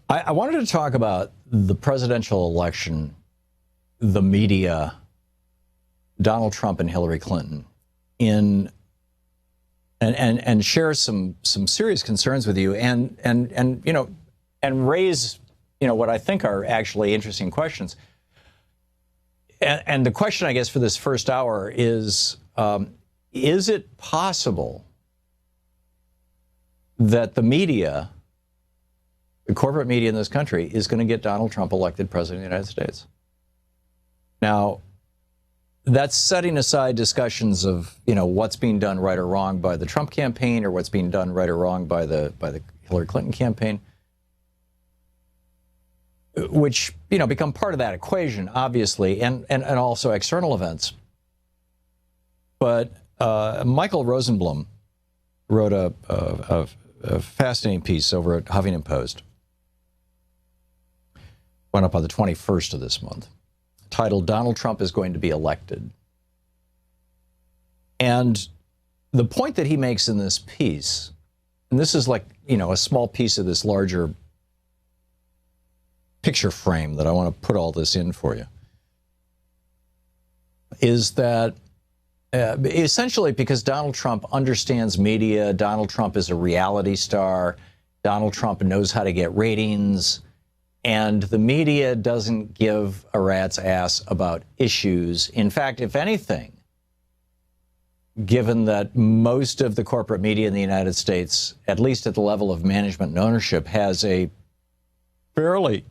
I wanted to talk about the presidential election, the media, Donald Trump and Hillary Clinton, and share some serious concerns with you, and raise what I think are actually interesting questions. And the question, I guess, for this first hour is it possible that the media, the corporate media in this country, is going to get Donald Trump elected president of the United States? Now, that's setting aside discussions of, what's being done right or wrong by the Trump campaign or what's being done right or wrong by the Hillary Clinton campaign, which, become part of that equation, obviously, and also external events. But Michael Rosenblum wrote a fascinating piece over at Huffington Post. Went up on the 21st of this month, titled "Donald Trump is Going to Be Elected." And the point that he makes in this piece, and this is like, a small piece of this larger picture frame that I want to put all this in for you, is that essentially because Donald Trump understands media, Donald Trump is a reality star, Donald Trump knows how to get ratings, and the media doesn't give a rat's ass about issues. In fact, if anything, given that most of the corporate media in the United States, at least at the level of management and ownership, has a fairly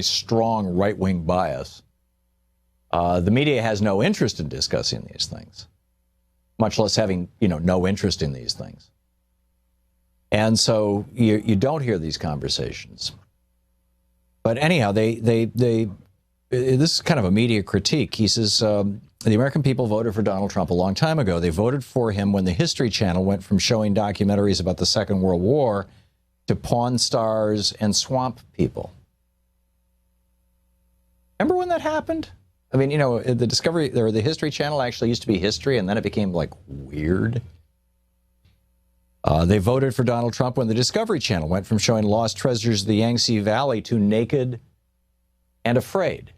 strong right-wing bias, the media has no interest in discussing these things, much less having, no interest in these things. And so you don't hear these conversations. But anyhow, this is kind of a media critique. He says, the American people voted for Donald Trump a long time ago. They voted for him when the History Channel went from showing documentaries about the Second World War to Pawn Stars and Swamp People. Remember when that happened? I mean, the Discovery or the History Channel actually used to be history, and then it became like weird. They voted for Donald Trump when the Discovery Channel went from showing lost treasures of the Yangtze Valley to Naked and Afraid.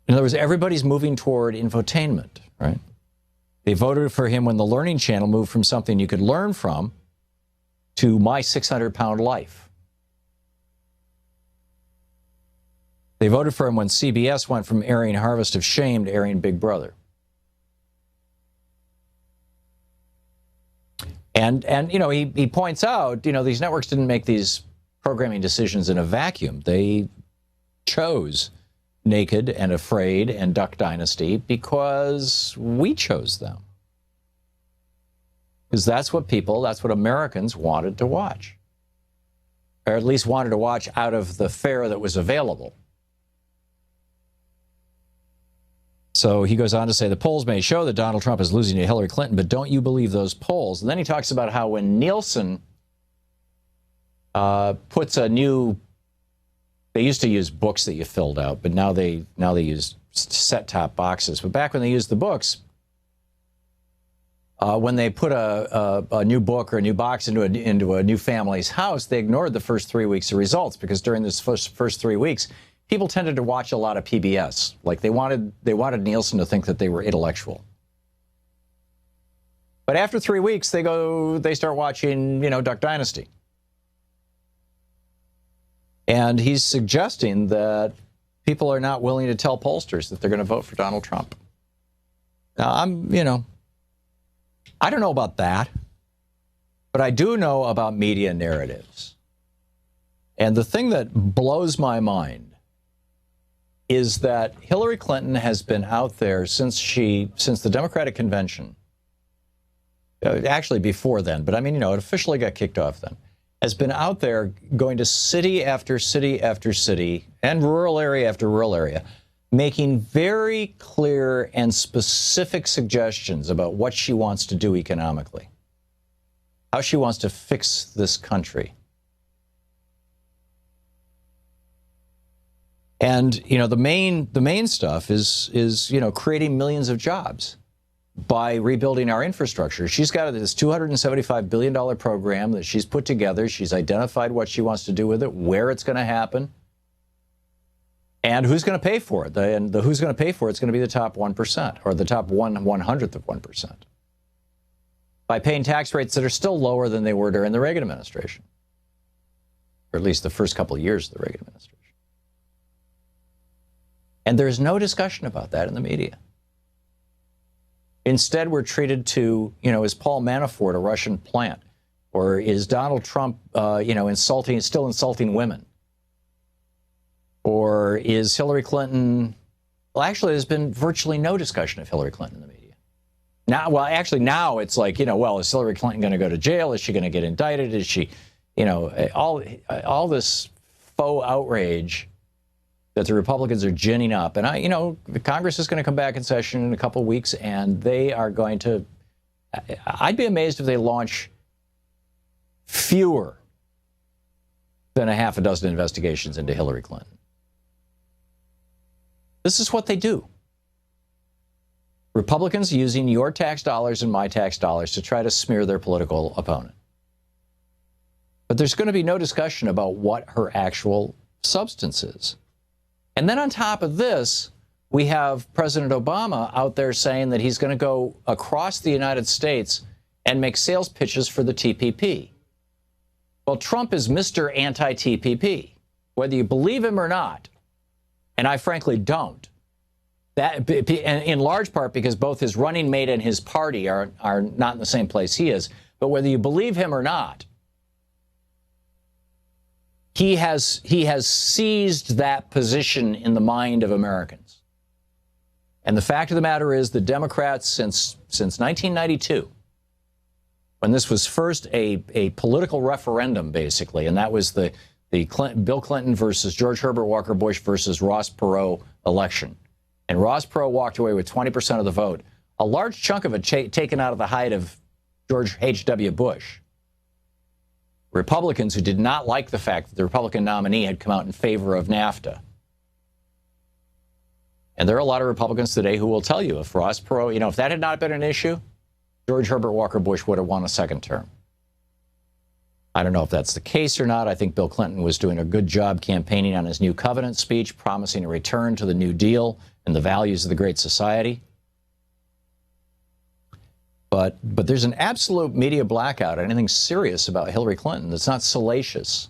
In other words, everybody's moving toward infotainment, right? They voted for him when the Learning Channel moved from something you could learn from to My 600-Pound Life. They voted for him when CBS went from airing Harvest of Shame to airing Big Brother. And he points out, these networks didn't make these programming decisions in a vacuum. They chose Naked and Afraid and Duck Dynasty because we chose them. Because that's what Americans wanted to watch. Or at least wanted to watch out of the fare that was available. So he goes on to say, the polls may show that Donald Trump is losing to Hillary Clinton, but don't you believe those polls? And then he talks about how when Nielsen puts a new, they used to use books that you filled out, but now they use set-top boxes. But back when they used the books, when they put a new book or a new box into a new family's house, they ignored the first 3 weeks of results, because during this first 3 weeks, people tended to watch a lot of PBS. Like they wanted Nielsen to think that they were intellectual. But after 3 weeks, they start watching, Duck Dynasty. And he's suggesting that people are not willing to tell pollsters that they're going to vote for Donald Trump. Now, I don't know about that, but I do know about media narratives. And the thing that blows my mind is that Hillary Clinton has been out there since the Democratic Convention, actually before then, but it officially got kicked off then, has been out there going to city after city after city and rural area after rural area, making very clear and specific suggestions about what she wants to do economically, how she wants to fix this country. And, the main stuff is creating millions of jobs. by rebuilding our infrastructure. She's got this $275 billion program that she's put together. She's identified what she wants to do with it, where it's going to happen, and who's going to pay for it. And the who's going to pay for it is going to be the top 1%, or the top 1/100th of 1%, by paying tax rates that are still lower than they were during the Reagan administration, or at least the first couple of years of the Reagan administration. And there's no discussion about that in the media. Instead, we're treated to, is Paul Manafort a Russian plant? Or is Donald Trump, still insulting women? Or is Hillary Clinton, well, actually, there's been virtually no discussion of Hillary Clinton in the media. Now it's like, is Hillary Clinton going to go to jail? Is she going to get indicted? Is she, all this faux outrage that the Republicans are ginning up. And the Congress is going to come back in session in a couple of weeks, and they are going to, I'd be amazed if they launch fewer than a half a dozen investigations into Hillary Clinton. This is what they do. Republicans using your tax dollars and my tax dollars to try to smear their political opponent. But there's going to be no discussion about what her actual substance is. And then on top of this, we have President Obama out there saying that he's going to go across the United States and make sales pitches for the TPP. Well, Trump is Mr. Anti-TPP, whether you believe him or not, and I frankly don't. That, in large part because both his running mate and his party are not in the same place he is. But whether you believe him or not, he has seized that position in the mind of Americans. And the fact of the matter is the Democrats, since 1992, when this was first a political referendum, basically, and that was the Bill Clinton versus George Herbert Walker Bush versus Ross Perot election. And Ross Perot walked away with 20% of the vote, a large chunk of it taken out of the hide of George H.W. Bush. Republicans who did not like the fact that the Republican nominee had come out in favor of NAFTA. And there are a lot of Republicans today who will tell you if Ross Perot, if that had not been an issue, George Herbert Walker Bush would have won a second term. I don't know if that's the case or not. I think Bill Clinton was doing a good job campaigning on his new covenant speech, promising a return to the New Deal and the values of the Great Society. But there's an absolute media blackout on anything serious about Hillary Clinton that's not salacious.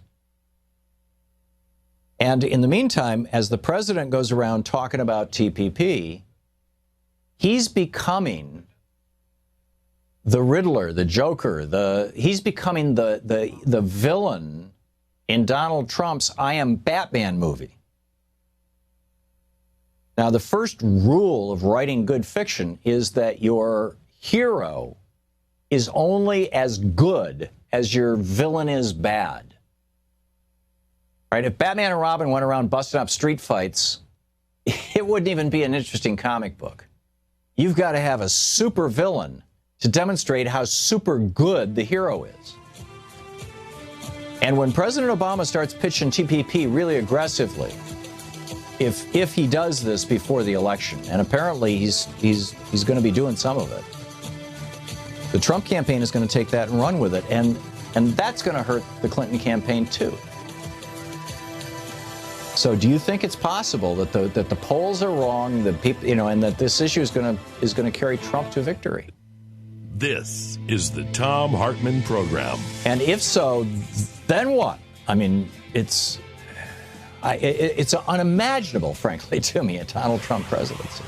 And in the meantime, as the president goes around talking about TPP, he's becoming the Riddler, the Joker, he's becoming the villain in Donald Trump's I Am Batman movie. Now, the first rule of writing good fiction is that your hero is only as good as your villain is bad. Right? If Batman and Robin went around busting up street fights, it wouldn't even be an interesting comic book. You've got to have a super villain to demonstrate how super good the hero is. And when President Obama starts pitching TPP really aggressively, if he does this before the election, and apparently he's going to be doing some of it, the Trump campaign is going to take that and run with it, and that's going to hurt the Clinton campaign too. So, do you think it's possible that the polls are wrong, that people, and that this issue is going to carry Trump to victory? This is the Thom Hartmann Program. And if so, then what? I mean, it's unimaginable, frankly, to me, a Donald Trump presidency.